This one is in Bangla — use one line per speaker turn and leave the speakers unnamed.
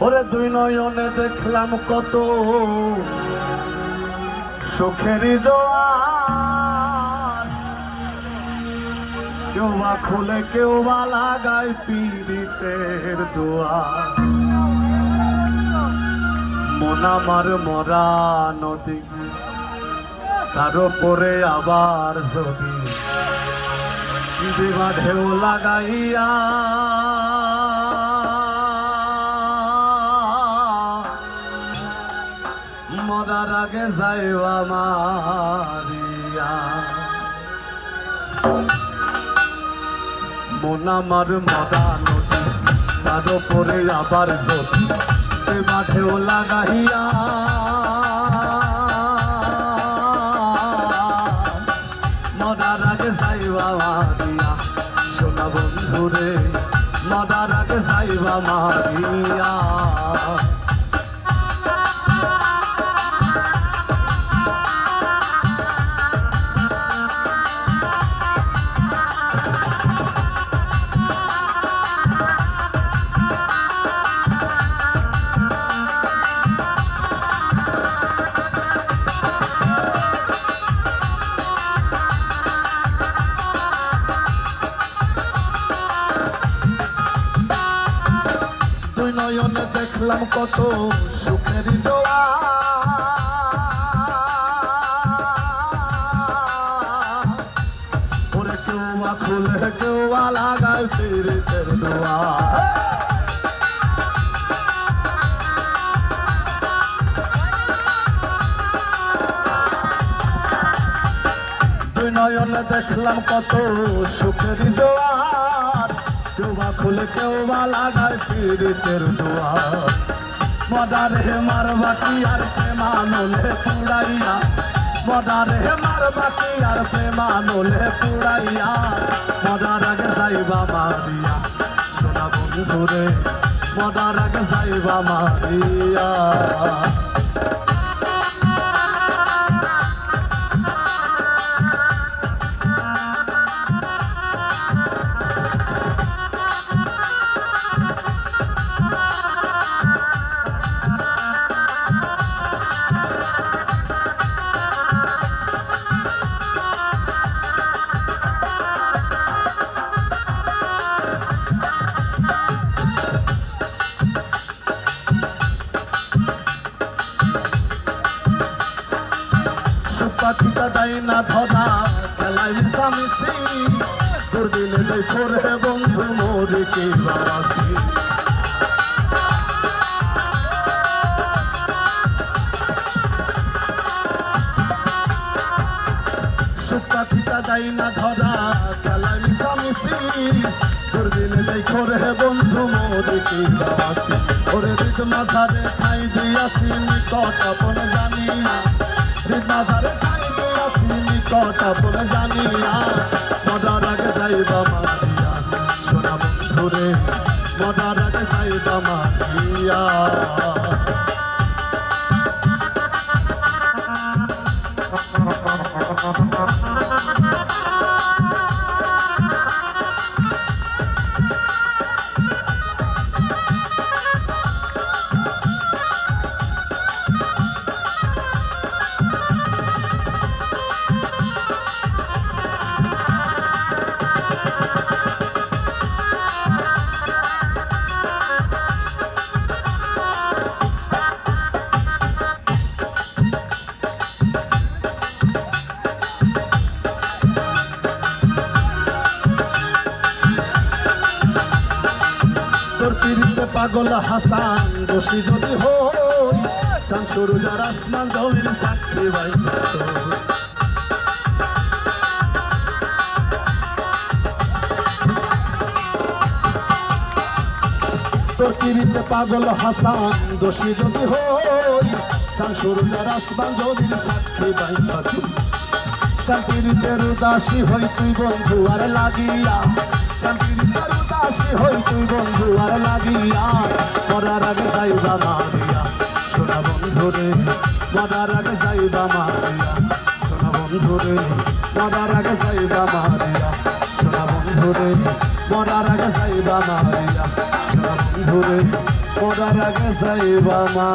ওরে দুই নয়নে দেখলাম কত সুখেরই জোয়ার, কেউ বা খুলে কেউ বা লাগায় পীড়িতের দুয়ার। মন আমার মরা নদী, তার উপরে আবার যদি দিবা ঢেউ লাগাইয়া মরার আগে যাইবা মারিয়া। মন আমার মরা নদী, তার উপরে আবার যদি দিবা ঢেউ লাগাইয়া মরার আগে যাইবা মারিয়া। সোনা বন্ধুরে মরার আগে যাইবা মারিয়া। নয়নে দেখলাম কত সুখের জোয়ার, ওরে কেউ বা খুলে কেউ বা লাগায় পীড়িতের দুয়ার। দুই নয়নে দেখলাম কত সুখের জোয়ার, কেউ বা খুলে কেউ বা লাগায় পীড়িতের দুয়ার। মদার হে মার বাকি আর প্রেমানলে পুড়াইয়া, মদার হে মার বাকি আর প্রেমানলে পুড়াইয়া মদার আগে যাইবা মারিয়া। সোনা বন্ধুরে মদার আগে যাইবা মারিয়া। পাখিটা দেয় না ধরা খেলাই সামিছি, দুর্দিনে দেখো রে বন্ধু মোরে কে বাসি। পাখিটা দেয় না ধরা খেলাই সামিছি, দুর্দিনে দেখো রে বন্ধু মোরে কে বাসি। ওরে হৃদ মাঝারে ঠাই দিয়াছি নিকট আপন জানিয়া, হৃদ মাঝারে ঠাই দিয়াছি নিকট আপন জানিয়া মরার আগে যাইবা মারিয়া। সোনা বন্ধুরে মরার আগে যাইবা মারিয়া। তোর পীড়িতে পাগল হাসান দোষী যদি হই, চাঁদ সূর্যের আসমান জমির সাক্ষী ভাই। তোর পীড়িতে পাগল হাসান দোষী যদি হই, চাঁদ সূর্যের আসমান জমির সাক্ষী ভাই। শান্তির উদাসী হই তুই বন্ধু আর লাগিয়া, শান্তির উদাসী হই তুই বন্ধু আর লাগিয়া মরার আগে যাইবা মারিয়া। সোনা বন্ধুরে মরার আগে যাইবা মারিয়া। সোনা বন্ধুরে মরার আগে যাইবা মারিয়া। সোনা বন্ধুরে মরার আগে যাইবা মারিয়া। সোনা বন্ধুরে মরার আগে যাইবা মা